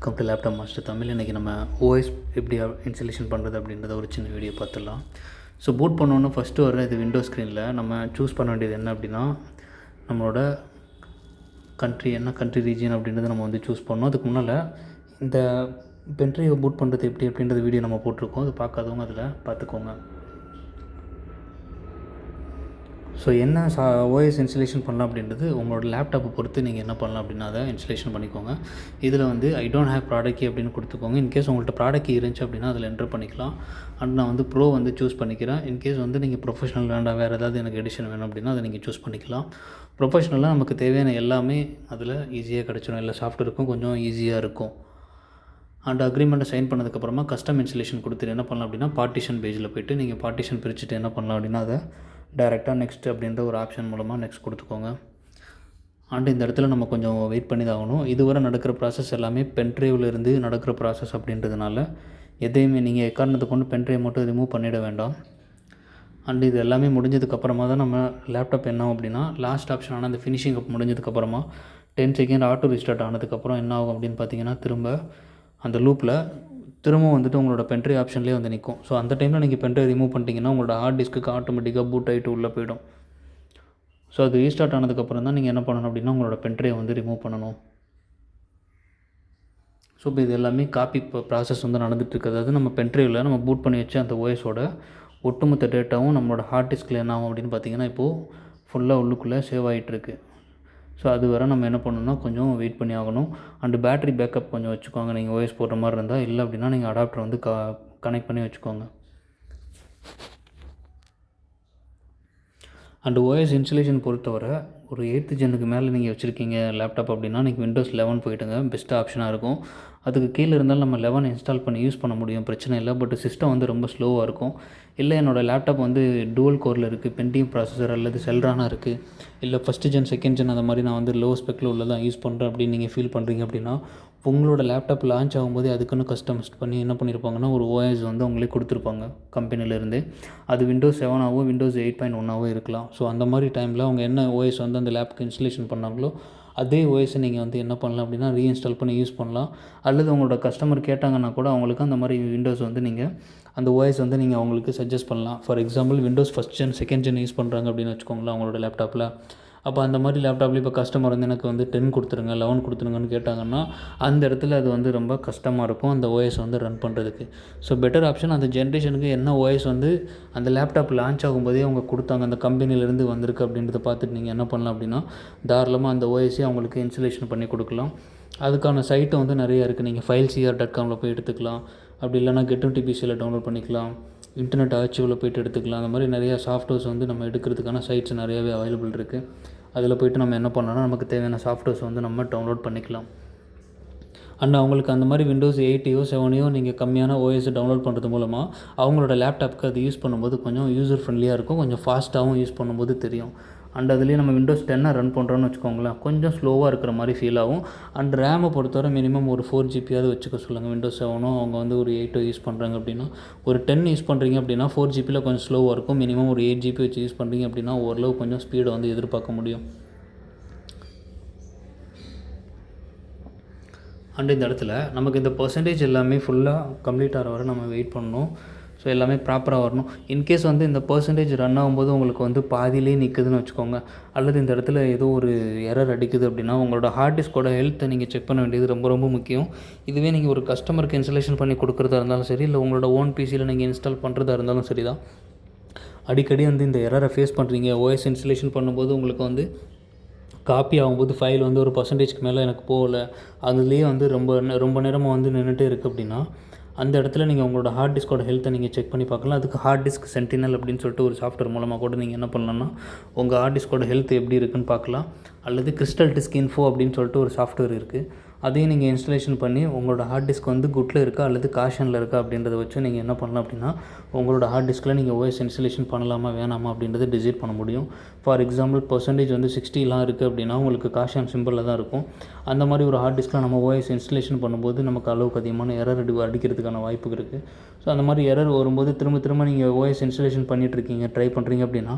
Welcome to laptop master Tamil. இன்றைக்கி நம்ம OS எப்படி இன்ஸ்டலேஷன் பண்ணுறது அப்படின்றத ஒரு சின்ன வீடியோ பார்த்துடலாம். ஸோ பூட் பண்ணோன்னு ஃபஸ்ட்டு வர இது விண்டோ ஸ்க்ரீனில் நம்ம சூஸ் பண்ண வேண்டியது என்ன அப்படின்னா, நம்மளோட கண்ட்ரி ரீஜியன் அப்படின்றத நம்ம வந்து சூஸ் பண்ணோம். அதுக்கு முன்னால் இந்த பென்ட்ரைவை பூட் பண்ணுறது எப்படி அப்படின்றது வீடியோ நம்ம போட்டிருக்கோம். அது பார்க்காதவங்க அதில் பார்த்துக்கோங்க. ஸோ என்ன ஓஎஸ் இன்ஸ்டலேஷன் பண்ணலாம் அப்படின்றது உங்களோட லேப்டாப்பை பொறுத்து நீங்கள் என்ன பண்ணலாம் அப்படின்னா அதை இன்ஸ்டலேஷன் பண்ணிக்கோங்க. இதில் வந்து I don't have product key அப்படின்னு கொடுத்துக்கோங்க. இன்கேஸ் உங்கள்கிட்ட ப்ராடக்ட் கீ இருந்துச்சு அப்படின்னா அதில் என்டர் பண்ணிக்கலாம். அண்ட் நான் வந்து ப்ரோ வந்து சூஸ் பண்ணிக்கிறேன். இன்கேஸ் வந்து நீங்கள் ப்ரொஃபஷனல் வேண்டாம், வேறு ஏதாவது எனக்கு எடிஷன் வேணும் அப்படின்னா அதை நீங்கள் சூஸ் பண்ணிக்கலாம். ப்ரொஃபஷனலாக நமக்கு தேவையான எல்லாமே அதில் ஈஸியாக கிடச்சிடும். எல்லா சாஃப்ட்வேருக்கும் கொஞ்சம் ஈஸியாக இருக்கும். அண்ட் அக்ரிமெண்ட்டை சைன் பண்ணதுக்கப்புறமா கஸ்டம் இன்ஸ்டலேஷன் கொடுத்துட்டு என்ன பண்ணலாம் அப்படின்னா, பார்ட்டிஷன் பேஜில் போய்ட்டு நீங்கள் பார்ட்டிஷன் பிரிச்சுட்டு என்ன பண்ணலாம் அப்படின்னா அதை டைரெக்டாக நெக்ஸ்ட் அப்படின்ற ஒரு ஆப்ஷன் மூலமாக நெக்ஸ்ட் கொடுத்துக்கோங்க. அண்ட் இந்த இடத்துல நம்ம கொஞ்சம் வெயிட் பண்ணி தான் ஆகணும். இதுவரை நடக்கிற ப்ராசஸ் எல்லாமே பென்ட்ரைவ்லேருந்து நடக்கிற ப்ராசஸ் அப்படின்றதுனால எதையுமே நீங்கள் எக்காரணத்தை கொண்டு பென்ட்ரைவ் மட்டும் ரிமூவ் பண்ணிட வேண்டாம். அண்ட் இது எல்லாமே முடிஞ்சதுக்கப்புறமா தான் நம்ம லேப்டாப் என்ன ஆகும் அப்படின்னா, லாஸ்ட் ஆப்ஷனான அந்த ஃபினிஷிங் அப் முடிஞ்சதுக்கப்புறமா 10 செகண்ட் ஆட்டோ ரீஸ்டார்ட் ஆனதுக்கப்புறம் என்ன ஆகும் அப்படின்னு பார்த்தீங்கன்னா, திரும்ப அந்த லூப்பில் திரும்பவும் வந்துட்டு உங்களோட பென்ட்ரைவ் ஆப்ஷன்லேயே வந்து நிற்கும். ஸோ அந்த டைமில் நீங்கள் பென்ட்ரைவ் ரிமூவ் பண்ணிட்டீங்கன்னா உங்களோட ஹார்ட் டிஸ்க்கு ஆட்டோமேட்டிக்காக பூட் ஆகிட்டு உள்ளே போயிடும். ஸோ அது ரீஸ்டார்ட் ஆனதுக்கப்புறம் தான் நீங்கள் என்ன பண்ணணும் அப்படின்னா உங்களோட பென்ட்ரைவ் வந்து ரிமூவ் பண்ணணும். ஸோ இப்போ இது எல்லாமே காப்பி ப்ராசஸ் வந்து நடந்துகிட்ருக்கு. அதாவது நம்ம பென்ட்ரைவில் நம்ம பூட் பண்ணி வச்சு அந்த ஓஎஸோட ஒட்டுமொத்த டேட்டாவும் நம்மளோட ஹார்ட் டிஸ்கில் என்ன ஆகும் அப்படின்னு பார்த்தீங்கன்னா, இப்போது ஃபுல்லாக உள்ளுக்குள்ளே சேவ் ஆகிட்டுருக்கு. ஸோ அது வரை நம்ம என்ன பண்ணணும்னா கொஞ்சம் வெயிட் பண்ணி ஆகணும். அண்டு பேட்ரி பேக்கப் கொஞ்சம் வச்சுக்கோங்க. நீங்கள் ஓஎஸ் போடுற மாதிரி இருந்தால், இல்லை அப்படின்னா நீங்கள் அடாப்டர் வந்து கனெக்ட் பண்ணி வச்சுக்கோங்க. அண்டு ஓஎஸ் இன்ஸ்டலேஷன் பொறுத்தவரை ஒரு 8th ஜென்னுக்கு மேலே நீங்கள் வச்சுருக்கீங்க லேப்டாப் அப்படின்னா நீங்கள் விண்டோஸ் 11 போய்ட்டுங்க, பெஸ்ட்டு ஆப்ஷனாக இருக்கும். அதுக்கு கீழே இருந்தாலும் நம்ம 11 இன்ஸ்டால் பண்ணி யூஸ் பண்ண முடியும், பிரச்சனை இல்லை. பட் சிஸ்டம் வந்து ரொம்ப ஸ்லோவாக இருக்கும். இல்லை என்னோடய லேப்டாப் வந்து டூவல் கோரில் இருக்குது, பென்டியம் ப்ராசஸர் அல்லது செல்ரானா இருக்குது, இல்லை ஃபஸ்ட்டு ஜென் செகண்ட் ஜென் அந்த மாதிரி நான் வந்து லோ ஸ்பெக்கில் உள்ளதான் யூஸ் பண்ணுறேன் அப்படின்னு நீங்கள் ஃபீல் பண்ணுறீங்க அப்படின்னா, உங்களோட லேப்டாப் லான்ச் ஆகும்போது அதுக்குன்னு கஸ்டமைஸ் பண்ணி என்ன பண்ணியிருப்பாங்கன்னா ஒரு ஓஎஸ் வந்து அவங்களே கொடுத்துருப்பாங்க கம்பெனிலேருந்து. அது விண்டோஸ் 7ஆவோ விண்டோஸ் 8.1ஆவோ இருக்கலாம். ஸோ அந்த மாதிரி டைமில் அவங்க என்ன ஓஎஸ் வந்து அந்த லேப்க்கு இன்ஸ்டலேஷன் பண்ணாங்களோ அதே ஓஎஸை நீங்கள் வந்து என்ன பண்ணலாம் அப்படின்னா ரீஇன்ஸ்டால் பண்ணி யூஸ் பண்ணலாம். அல்லது உங்களோட கஸ்டமர் கேட்டாங்கன்னா கூட அவங்களுக்கு அந்த மாதிரி விண்டோஸ் வந்து நீங்கள் அந்த ஓஎஸ் வந்து நீங்கள் அவங்களுக்கு சஜஸ்ட் பண்ணலாம். For example Windows first gen second gen use பண்ணுறாங்க அப்படின்னு வச்சுக்கோங்களேன் அவங்களோட லேப்டாப்பில். அப்போ அந்த மாதிரி லேப்டாப்பில் இப்போ கஸ்டமர் வந்து எனக்கு வந்து 10 கொடுத்துருங்க 11 கொடுத்துருங்கன்னு கேட்டாங்கன்னா அந்த இடத்துல அது வந்து ரொம்ப கஷ்டமாக இருக்கும் அந்த ஓஎஸ் வந்து ரன் பண்ணுறதுக்கு. ஸோ பெட்டர் ஆப்ஷன் அந்த ஜென்ரேஷனுக்கு என்ன ஓஎஸ் வந்து அந்த லேப்டாப் லான்ச் ஆகும்போதே அவங்க கொடுத்தாங்க, அந்த கம்பெனிலேருந்து வந்திருக்கு அப்படின்றத பார்த்துட்டு நீங்கள் என்ன பண்ணலாம் அப்படின்னா தாராளமாக அந்த ஓஎஸே அவங்களுக்கு இன்ஸ்டலேஷன் பண்ணி கொடுக்கலாம். அதுக்கான சைட்டை வந்து நிறையா இருக்குது. நீங்கள் filescr.comல போய் எடுத்துக்கலாம். அப்படி இல்லைனா GetMTPCயில் டவுன்லோட் பண்ணிக்கலாம். இன்டர்நெட் ஆர்ச்சிவில் போய்ட்டு எடுத்துக்கலாம். அந்த மாதிரி நிறையா சாஃப்ட்வேர்ஸ் வந்து நம்ம எடுக்கிறதுக்கான சைட்ஸ் நிறையாவே அவைலபிள் இருக்குது. அதில் போய்ட்டு நம்ம என்ன பண்ணலாம்னா நமக்கு தேவையான சாஃப்ட்வேர்ஸ் வந்து நம்ம டவுன்லோட் பண்ணிக்கலாம். அண்ட் அவங்களுக்கு அந்த மாதிரி விண்டோஸ் 8 7 நீங்கள் கம்மியான ஓஎஸ் டவுன்லோட் பண்ணுறது மூலமாக அவங்களோட லேப்டாப்புக்கு அது யூஸ் பண்ணும்போது கொஞ்சம் யூசர் ஃப்ரெண்ட்லியாக இருக்கும், கொஞ்சம் ஃபாஸ்ட்டாகவும் யூஸ் பண்ணும்போது தெரியும். அண்ட் அதுலேயே நம்ம விண்டோஸ் 10 ரன் பண்ணுறோன்னு வச்சுக்கோங்களேன், கொஞ்சம் ஸ்லோவாக இருக்கிற மாதிரி ஃபீல் ஆகும். அண்ட் ரேமை பொறுத்தவரை மினிமம் ஒரு 4 ஜிபியாவது வச்சுக்க சொல்லுங்கள். விண்டோஸ் 7 அவங்க வந்து ஒரு 8 யூஸ் பண்ணுறாங்க அப்படின்னா, ஒரு 10 யூஸ் பண்ணுறீங்க அப்படின்னா 4 ஜிபியில் கொஞ்சம் ஸ்லோவாக இருக்கும். மினிமம் ஒரு 8 ஜிபி வச்சு யூஸ் பண்ணுறீங்க அப்படின்னா ஓரளவு கொஞ்சம் ஸ்பீடை வந்து எதிர்பார்க்க முடியும். அண்ட் இந்த இடத்துல நமக்கு இந்த பர்சன்டேஜ் எல்லாமே ஃபுல்லாக கம்ப்ளீட் ஆகிற வரை நம்ம வெயிட் பண்ணணும். ஸோ எல்லாமே ப்ராப்பராக வரணும். இன்கேஸ் வந்து இந்த பர்சன்டேஜ் ரன் ஆகும்போது உங்களுக்கு வந்து பாதியிலே நிற்குதுன்னு வச்சுக்கோங்க, அல்லது இந்த இடத்துல ஏதோ ஒரு எரர் அடிக்குது அப்படின்னா உங்களோட ஹார்ட் டிஸ்கோட ஹெல்த்தை நீங்கள் செக் பண்ண வேண்டியது ரொம்ப ரொம்ப முக்கியம். இதுவே நீங்கள் ஒரு கஸ்டமருக்கு இன்ஸ்டலேஷன் பண்ணி கொடுக்குறதா இருந்தாலும் சரி, இல்லை உங்களோட ஓன் பிசியில் நீங்கள் இன்ஸ்டால் பண்ணுறதா இருந்தாலும் சரி தான், அடிக்கடி வந்து இந்த எரரை ஃபேஸ் பண்ணுறீங்க. ஓஎஸ் இன்ஸ்டலேஷன் பண்ணும்போது உங்களுக்கு வந்து காப்பி ஆகும்போது ஃபைல் வந்து ஒரு பர்சன்டேஜ்க்கு மேலே எனக்கு போகலை, அதுலேயே வந்து ரொம்ப நேரமாக வந்து நின்றுட்டே இருக்குது அப்படின்னா அந்த இடத்துல நீங்கள் உங்களோட ஹார்ட் டிஸ்கோட ஹெல்த்தை நீங்கள் செக் பண்ணி பார்க்கலாம். அதுக்கு ஹார்ட் டிஸ்க் சென்டினல் அப்படின்னு சொல்லிட்டு ஒரு சாஃப்ட்வேர் மூலமாக கூட நீங்கள் என்ன பண்ணலாம்னா உங்கள் ஹார்ட் டிஸ்கோட ஹெல்த் எப்படி இருக்குன்னு பார்க்கலாம். அல்லது கிறிஸ்டல் டிஸ்க் இன்ஃபோ அப்படின்னு சொல்லிட்டு ஒரு சாஃப்ட்வேர் இருக்குது. அதையும் நீங்கள் இன்ஸ்டலேஷன் பண்ணி உங்களோட ஹார்ட் டிஸ்க் வந்து குட்டில் இருக்கா அல்லது காஷனில் இருக்கா அப்படின்றத வச்சு நீங்கள் என்ன பண்ணலாம் அப்படின்னா உங்களோட ஹார்ட் டிஸ்கில் நீங்கள் ஓஎஸ் இன்ஸ்டலேஷன் பண்ணலாமா வேணாமா அப்படின்றத டிசைட் பண்ண முடியும். ஃபார் எக்ஸாம்பிள் பர்சன்டேஜ் வந்து 60 இருக்குது அப்படின்னா உங்களுக்கு காஷன் சிம்பிளில் தான் இருக்கும். அந்த மாதிரி ஒரு ஹார்ட் டிஸ்கில் நம்ம ஓஎஸ் இன்ஸ்டலேஷன் பண்ணும்போது நமக்கு அளவுக்கு அதிகமான எரர் அடிக்கிறதுக்கான வாய்ப்பு இருக்குது. ஸோ அந்த மாதிரி எரர் வரும்போது திரும்ப நீங்கள் ஓஎஸ் இன்ஸ்டலேஷன் பண்ணிகிட்ருக்கீங்க, ட்ரை பண்ணுறீங்க அப்படின்னா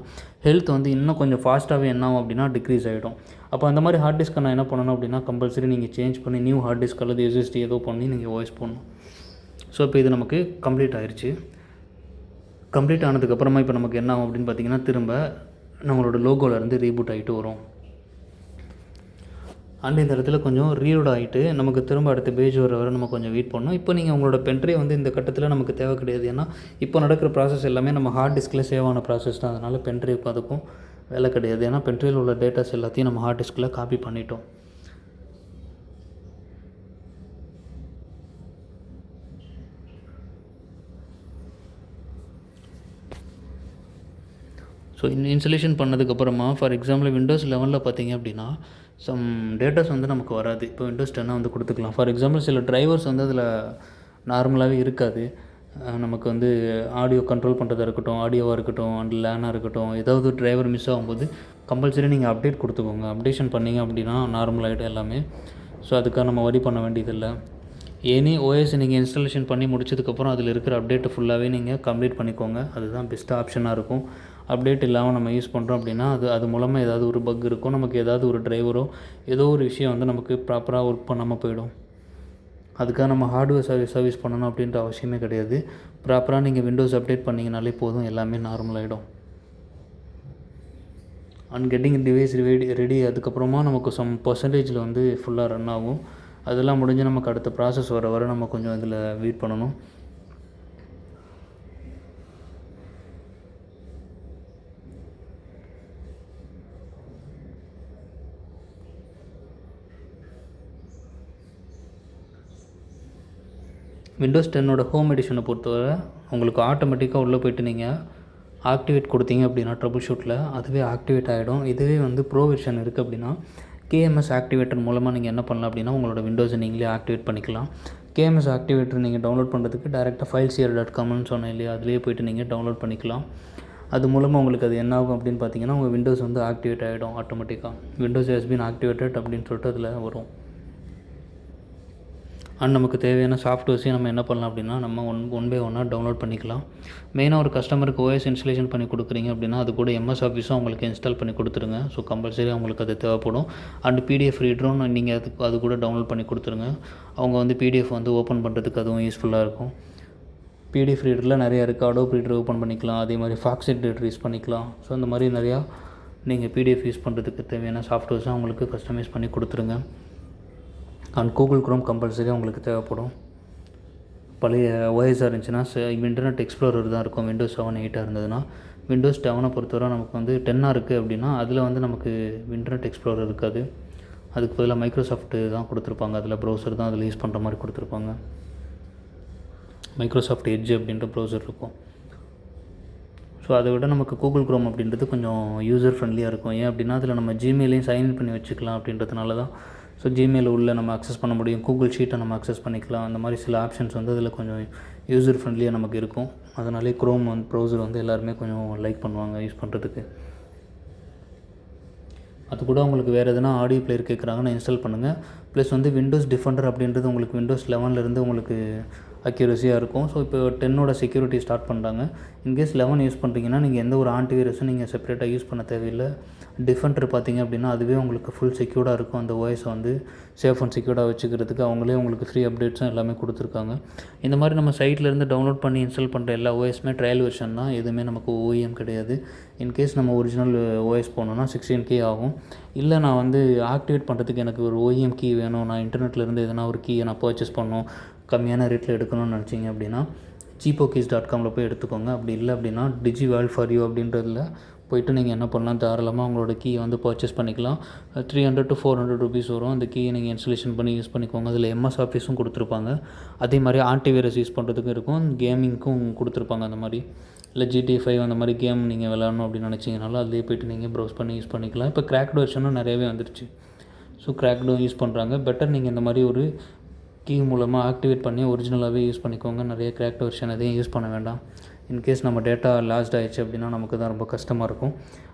ஹெல்த் வந்து இன்னும் கொஞ்சம் ஃபாஸ்ட்டாகவே என்ன ஆகும் அப்படின்னா டிக்ரீஸ் ஆகிடும். அப்போ அந்த மாதிரி ஹார்ட் டிஸ்க்கை நான் என்ன பண்ணணும் அப்படின்னா கம்பல்சரி நீங்கள் சேஞ்ச் பண்ணி நியூ ஹார்ட் டிஸ்க் அல்லது எஸ்எஸ்டி ஏதோ பண்ணி நீங்கள் ஓஎஸ் பண்ணணும். ஸோ இப்போ இது நமக்கு கம்ப்ளீட் ஆயிடுச்சு. கம்ப்ளீட் ஆனதுக்கப்புறமா இப்போ நமக்கு என்ன ஆகும் அப்படின்னு பார்த்தீங்கன்னா திரும்ப நம்மளோட லோகோவிலேருந்து ரீபூட் ஆகிட்டு வரும். அண்ட் இந்த இடத்துல கொஞ்சம் ரீலோட் ஆகிட்டு நமக்கு திரும்ப அடுத்த பேஜ் வர நம்ம கொஞ்சம் வெயிட் பண்ணணும். இப்போ நீங்கள் உங்களோட பென்ட்ரைவ் வந்து இந்த கட்டத்தில் நமக்கு தேவை கிடையாது. ஏன்னா இப்போ நடக்கிற ப்ராசஸ் எல்லாமே நம்ம ஹார்ட் டிஸ்கில் சேவ் ஆன ப்ராசஸ் தான். அதனால் பென்ட்ரைவ் அதுக்கும் வேலை கிடையாது. ஏன்னா பென்ட்ரைவில் உள்ள டேட்டாஸ் எல்லாத்தையும் நம்ம ஹார்ட் டிஸ்கில் காப்பி பண்ணிட்டோம். ஸோ இன்ஸ்டலேஷன் பண்ணதுக்கப்புறமா ஃபார் எக்ஸாம்பிள் விண்டோஸ் 11 பார்த்தீங்க அப்படின்னா சம் டேட்டாஸ் வந்து நமக்கு வராது. இப்போ விண்டோஸ் 10 வந்து கொடுத்துக்கலாம். ஃபார் எக்ஸாம்பிள் சில டிரைவர்ஸ் வந்து அதில் நார்மலாகவே இருக்காது. நமக்கு வந்து ஆடியோ கண்ட்ரோல் பண்ணுறதா இருக்கட்டும், ஆடியோவாக இருக்கட்டும், அண்ட் லேனாக இருக்கட்டும், ஏதாவது டிரைவர் மிஸ் ஆகும்போது கம்பல்சரி நீங்கள் அப்டேட் கொடுத்துக்கோங்க. அப்டேஷன் பண்ணிங்க அப்படின்னா நார்மல் ஆகிடும் எல்லாமே. ஸோ அதுக்காக நம்ம வரி பண்ண வேண்டியதில்லை. எனி ஓஎஸ் நீங்கள் இன்ஸ்டாலேஷன் பண்ணி முடிச்சதுக்கப்புறம் அதில் இருக்கிற அப்டேட்டை ஃபுல்லாகவே நீங்கள் கம்ப்ளீட் பண்ணிக்கோங்க. அதுதான் பெஸ்ட் ஆப்ஷனாக இருக்கும். அப்டேட் இல்லாமல் நம்ம யூஸ் பண்ணுறோம் அப்படின்னா அது மூலமாக ஏதாவது ஒரு பக் இருக்கும், நமக்கு ஏதாவது ஒரு டிரைவரோ ஏதோ ஒரு விஷயம் வந்து நமக்கு ப்ராப்பராக ஒர்க் பண்ணாமல் போயிடும். அதுக்காக நம்ம ஹார்ட்வேர் சர்வீஸ் பண்ணணும் அப்படின்ற அவசியமே கிடையாது. ப்ராப்பராக நீங்கள் விண்டோஸ் அப்டேட் பண்ணிங்கனாலே போதும், எல்லாமே நார்மல் ஆகிடும். அண்ட் கெட்டிங் டிவைஸ் ரெடி அதுக்கப்புறமா நமக்கு சம் பர்சன்டேஜில் வந்து ஃபுல்லாக ரன் ஆகும். அதெல்லாம் முடிஞ்சு நமக்கு அடுத்த ப்ராசஸ் வர நம்ம கொஞ்சம் இதில் வெயிட் பண்ணணும். விண்டோஸ் 10 ஹோம் எடிஷனை பொறுத்தவரை உங்களுக்கு ஆட்டோமேட்டிக்காக உள்ளே போய்ட்டு நீங்கள் ஆக்டிவேட் கொடுத்தீங்க அப்படின்னா ட்ரபிள் ஷூட்டில் அதுவே ஆக்டிவேட் ஆகிடும். இதுவே வந்து ப்ரோ வெர்ஷன் இருக்குது அப்படின்னா கேஎம்எஸ் ஆக்டிவேட்டர் மூலமாக நீங்கள் என்ன பண்ணலாம் அப்படின்னா உங்களோட விண்டோஸை நீங்களே ஆக்டிவேட் பண்ணிக்கலாம். கேஎம்எஸ் ஆக்டிவேட்டர் நீங்கள் டவுன்லோட் பண்ணுறதுக்கு டேரெக்டாக fileshare.comனு சொன்னேன் இல்லையா, அதிலே போய்ட்டு நீங்கள் டவுன்லோட் பண்ணிக்கலாம். அது மூலமாக உங்களுக்கு அது என்ன ஆகும் அப்படின்னு பார்த்தீங்கன்னா உங்கள் விண்டோஸ் வந்து ஆக்டிவேட் ஆகிடும் ஆட்டோமேட்டிக்காக. விண்டோஸ் ஹஸ் பீன் ஆக்டிவேட்டட் அப்படின்னு சொல்லிட்டு அதில் வரும். அண்ட் நமக்கு தேவையான சாஃப்ட்வேர்ஸையும் நம்ம என்ன பண்ணலாம் அப்படின்னா நம்ம ஒன் பை ஒன்னாக டவுன்லோட் பண்ணிக்கலாம். மெயினாக ஒரு கஸ்டமருக்கு ஓஎஸ் இன்ஸ்டலேஷன் பண்ணி கொடுக்குறீங்க அப்படின்னா அது கூட எம்எஸ் ஆஃபீஸும் அவங்களுக்கு இன்ஸ்டால் பண்ணி கொடுத்துருங்க. ஸோ கம்பல்சரி அவங்களுக்கு அது தேவைப்படும். அண்ட் பிடிஎஃப் ரீடரும் நீங்கள் அது கூட டவுன்லோட் பண்ணி கொடுத்துருங்க. அவங்க வந்து பிடிஎஃப் வந்து ஓப்பன் பண்ணுறதுக்கு அதுவும் யூஸ்ஃபுல்லாக இருக்கும். பிடிஎஃப் ரீடரில் நிறையா இருக்குது. அடோப் ரீடர் ஓப்பன் பண்ணிக்கலாம், அதே மாதிரி ஃபாக்ஸெட் ரீடர் யூஸ் பண்ணிக்கலாம். ஸோ அந்த மாதிரி நிறையா நீங்கள் பிடிஎஃப் யூஸ் பண்ணுறதுக்கு தேவையான சாஃப்ட்வேர்ஸும் அவங்களுக்கு கஸ்டமைஸ் பண்ணி கொடுத்துருங்க. அண்ட் கூகுள் குரோம் கம்பல்சரி உங்களுக்கு தேவைப்படும். பழைய ஓஎஸ்ஆர் இருந்துச்சுன்னா இன்டர்நெட் எக்ஸ்ப்ளோரர் தான் இருக்கும். விண்டோஸ் 7 8 இருந்ததுன்னா விண்டோஸ் 10 பொறுத்தவரை நமக்கு வந்து 10 இருக்குது அப்படின்னா அதில் வந்து நமக்கு இன்டர்நெட் எக்ஸ்ப்ளோரர் இருக்காது. அதுக்கு பதிலாக மைக்ரோசாஃப்ட் தான் கொடுத்துருப்பாங்க. அதில் ப்ரௌசர் தான் அதில் யூஸ் பண்ணுற மாதிரி கொடுத்துருப்பாங்க. மைக்ரோசாஃப்ட் எட்ஜ் அப்படின்ற ப்ரௌசர் இருக்கும். ஸோ அதை விட நமக்கு கூகுள் குரோம் அப்படின்றது கொஞ்சம் யூசர் ஃப்ரெண்ட்லியாக இருக்கும். ஏன் அப்படின்னா அதில் நம்ம ஜிமெயிலையும் சைன்இன் பண்ணி வச்சுக்கலாம் அப்படின்றதுனால தான். ஸோ ஜிமெயில் உள்ளே நம்ம அக்சஸ் பண்ண முடியும், கூகுள் ஷீட்டை நம்ம அக்சஸ் பண்ணிக்கலாம். அந்த மாதிரி சில ஆப்ஷன்ஸ் வந்து அதில் கொஞ்சம் யூசர் ஃப்ரெண்ட்லியாக நமக்கு இருக்கும். அதனாலே குரோம் வந்து ப்ரௌசர் வந்து எல்லாருமே கொஞ்சம் லைக் பண்ணுவாங்க யூஸ் பண்ணுறதுக்கு. அது கூட உங்களுக்கு வேறு எதனா ஆடியோ பிளேயர் கேட்குறாங்கன்னா இன்ஸ்டால் பண்ணுங்கள். ப்ளஸ் வந்து விண்டோஸ் டிஃபெண்டர் அப்படின்றது உங்களுக்கு விண்டோஸ் 11 உங்களுக்கு அக்யூரஸியாக இருக்கும். ஸோ இப்போ 10 செக்யூரிட்டி ஸ்டார்ட் பண்ணுறாங்க. இன்கேஸ் 11 யூஸ் பண்ணுறீங்கன்னா நீங்கள் எந்த ஒரு ஆன்டிவைரஸும் நீங்கள் செப்பரேட்டாக யூஸ் பண்ண தேவையில்லை. டிஃபெண்டர் பார்த்திங்க அப்படின்னா அதுவே உங்களுக்கு ஃபுல் செக்யூர்டாக இருக்கும். அந்த ஓஎஸை வந்து சேஃப் அண்ட் செக்யூர்டாக வச்சுக்கிறதுக்கு அவங்களே உங்களுக்கு ஃப்ரீ அப்டேட்ஸும் எல்லாமே கொடுத்துருக்காங்க. இந்த மாதிரி நம்ம சைட்லேருந்து டவுன்லோட் பண்ணி இன்ஸ்டால் பண்ணுற எல்லா ஓஎஸுமே ட்ரையல் வெர்ஷன் தான், எதுவுமே நமக்கு ஓஎம் கிடையாது. இன்கேஸ் நம்ம ஒரிஜினல் ஓஎஸ் போனோன்னா 16K ஆகும். இல்லை நான் வந்து ஆக்டிவேட் பண்ணுறதுக்கு எனக்கு ஒரு ஓஎம் கீ வேணும், நான் இன்டர்நெட்லேருந்து எதனா ஒரு கீயை நான் பர்ச்சேஸ் பண்ணணும், கம்மியான ரேட்டில் எடுக்கணும்னு நினச்சிங்க அப்படின்னா cheapokeys.comல போய் எடுத்துக்கோங்க. அப்படி இல்லை அப்படின்னா டிஜிவேல் ஃபார் யூ அப்படின்றதில் போய்ட்டு நீங்கள் என்ன பண்ணலாம், தாராளமாக உங்களோட கீயை வந்து பர்ச்சேஸ் பண்ணிக்கலாம். 300 to 400 rupees வரும். அந்த கீயை நீங்கள் இன்ஸ்டலேஷன் பண்ணி யூஸ் பண்ணிக்கோங்க. அதில் எம்எஸ் ஆஃபீஸும் கொடுத்துருப்பாங்க. அதே மாதிரி ஆன்டிவைரஸ் யூஸ் பண்ணுறதுக்கும் இருக்கும், கேமிங்க்கும் கொடுத்துருப்பாங்க. அந்த மாதிரி இல்லை GTA 5 அந்த மாதிரி கேம் நீங்கள் விளாடணும் அப்படின்னு நினச்சிங்கனாலும் அதிலே போய்ட்டு நீங்கள் ப்ரௌஸ் பண்ணி யூஸ் பண்ணிக்கலாம். இப்போ கிராக்டு வெர்ஷனும் நிறையவே வந்துருச்சு. ஸோ கிராக்டும் யூஸ் பண்ணுறாங்க. பெட்டர் நீங்கள் இந்த மாதிரி ஒரு கீ மூலமாக ஆக்டிவேட் பண்ணி ஒரிஜினலாகவே யூஸ் பண்ணிக்கோங்க. நிறைய கிராக்டு வெர்ஷன் எதையும் யூஸ் பண்ண வேண்டாம். இன்கேஸ் நம்ம டேட்டா லாஸ்ட் ஆகிடுச்சு அப்படின்னா நமக்கு தான் ரொம்ப கஷ்டமாக இருக்கும்.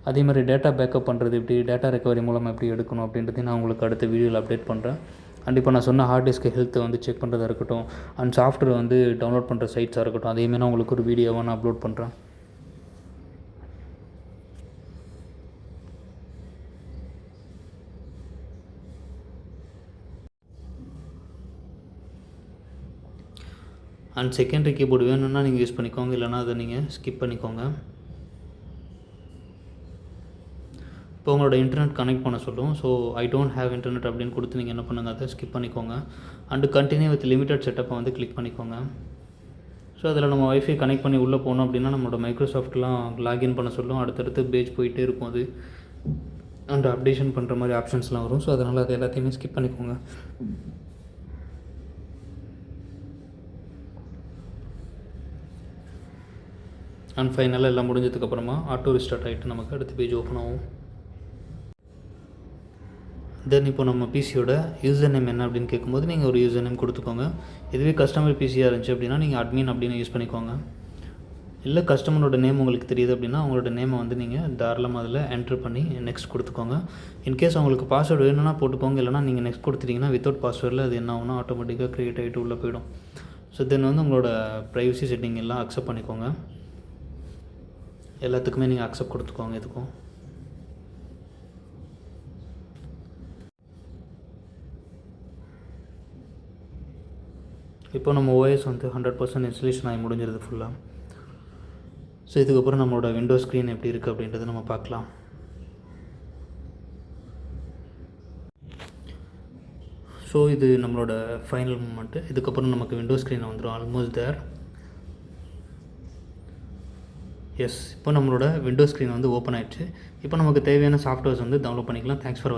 அதே மாதிரி டேட்டா பேக்கப் பண்ணுறது எப்படி, டேட்டா ரெக்கவரி மூலமாக எப்படி எடுக்கணும் அப்படின்றதையும் நான் உங்களுக்கு அடுத்த வீடியோவில் அப்டேட் பண்ணுறேன். அண்ட் இப்போ நான் சொன்ன ஹார்ட் டிஸ்க்கு ஹெல்த்தை வந்து செக் பண்ணுறதா இருக்கட்டும், அண்ட் சாஃப்ட்வேர் வந்து டவுன்லோட் பண்ணுற சைட்ஸாக இருக்கட்டும், அதேமாதிரி நான் உங்களுக்கு ஒரு வீடியோவாக நான் அப்லோட் பண்ணுறேன். அண்ட் செகண்டரி கீபோர்டு வேணும்னா நீங்கள் யூஸ் பண்ணிக்கோங்க, இல்லைனா அதை நீங்கள் ஸ்கிப் பண்ணிக்கோங்க. இப்போ உங்களோட இன்டர்நெட் கனெக்ட் பண்ண சொல்லும். So I don't have internet அப்படின்னு கொடுத்து நீங்கள் என்ன பண்ணுங்கள், அதை ஸ்கிப் பண்ணிக்கோங்க. அண்டு கண்டினியூ வித் லிமிடெட் செட்டப்பை வந்து கிளிக் பண்ணிக்கோங்க. ஸோ அதில் நம்ம வைஃபை கனெக்ட் பண்ணி உள்ளே போனோம் அப்படின்னா நம்மளோட மைக்ரோசாஃப்ட்லாம் லாகின் பண்ண சொல்லும். அடுத்தடுத்து பேஜ் போயிட்டே இருக்கும் அது. அண்ட் அப்டேஷன் பண்ணுற மாதிரி ஆப்ஷன்ஸ்லாம் வரும். ஸோ அதனால் அது எல்லாத்தையுமே ஸ்கிப் பண்ணிக்கோங்க. அண்ட் ஃபைனலாக எல்லாம் முடிஞ்சதுக்கப்புறமா ஆட்டோ ரிஸ்டார்ட் ஆகிட்டு நமக்கு அடுத்த பேஜ் ஓப்பன் ஆகும். தென் இப்போ நம்ம பிசியோட யூசர் நேம் என்ன அப்படின்னு கேட்கும்போது நீங்கள் ஒரு யூசர் நேம் கொடுத்துக்கோங்க. இதுவே கஸ்டமர் பிசியாக இருந்துச்சு அப்படின்னா நீங்கள் அட்மின் அப்படின்னு யூஸ் பண்ணிக்கோங்க. இல்லை கஸ்டமரோட நேம் உங்களுக்கு தெரியுது அப்படின்னா அவங்களோட நேமை வந்து நீங்கள் தாராளமாக அதில் என்ட்ரு பண்ணி நெக்ஸ்ட் கொடுத்துக்கோங்க. இன்கேஸ் அவங்களுக்கு பாஸ்வேர்டு வேணும்னா போட்டுக்கோங்க, இல்லைனா நீங்கள் நெக்ஸ்ட் கொடுத்துட்டிங்கன்னா வித்தவுட் பாஸ்வேர்டில் அது என்ன ஆகுனா ஆட்டோமேட்டிக்காக க்ரியேட் ஆகிட்டு உள்ளே போயிடும். ஸோ தென் வந்து உங்களோட ப்ரைவசி செட்டிங் எல்லாம் அக்செப்ட் பண்ணிக்கோங்க. எல்லாத்துக்குமே நீங்கள் அக்செப்ட் கொடுத்துக்கோங்க. இதுக்கும் இப்போ நம்ம ஓஎஸ் வந்து 100% இன்ஸ்டலேஷன் ஆகி முடிஞ்சிருது ஃபுல்லாக. ஸோ இதுக்கப்புறம் நம்மளோட விண்டோஸ் ஸ்க்ரீன் எப்படி இருக்குது அப்படின்றத நம்ம பார்க்கலாம். ஸோ இது நம்மளோட ஃபைனல் மூமெண்ட்டு. இதுக்கப்புறம் நமக்கு விண்டோஸ் ஸ்க்ரீனில் வந்துடும். ஆல்மோஸ்ட் தேர். எஸ், இப்போ நம்மளோட விண்டோஸ் ஸ்க்ரீன் வந்து ஓப்பன் ஆகிடுச்சு. இப்போ நமக்கு தேவையான சாஃப்ட்வேர்ஸ் வந்து டவுன்லோட் பண்ணிக்கலாம். தேங்க்ஸ் ஃபார் வாட்சிங்.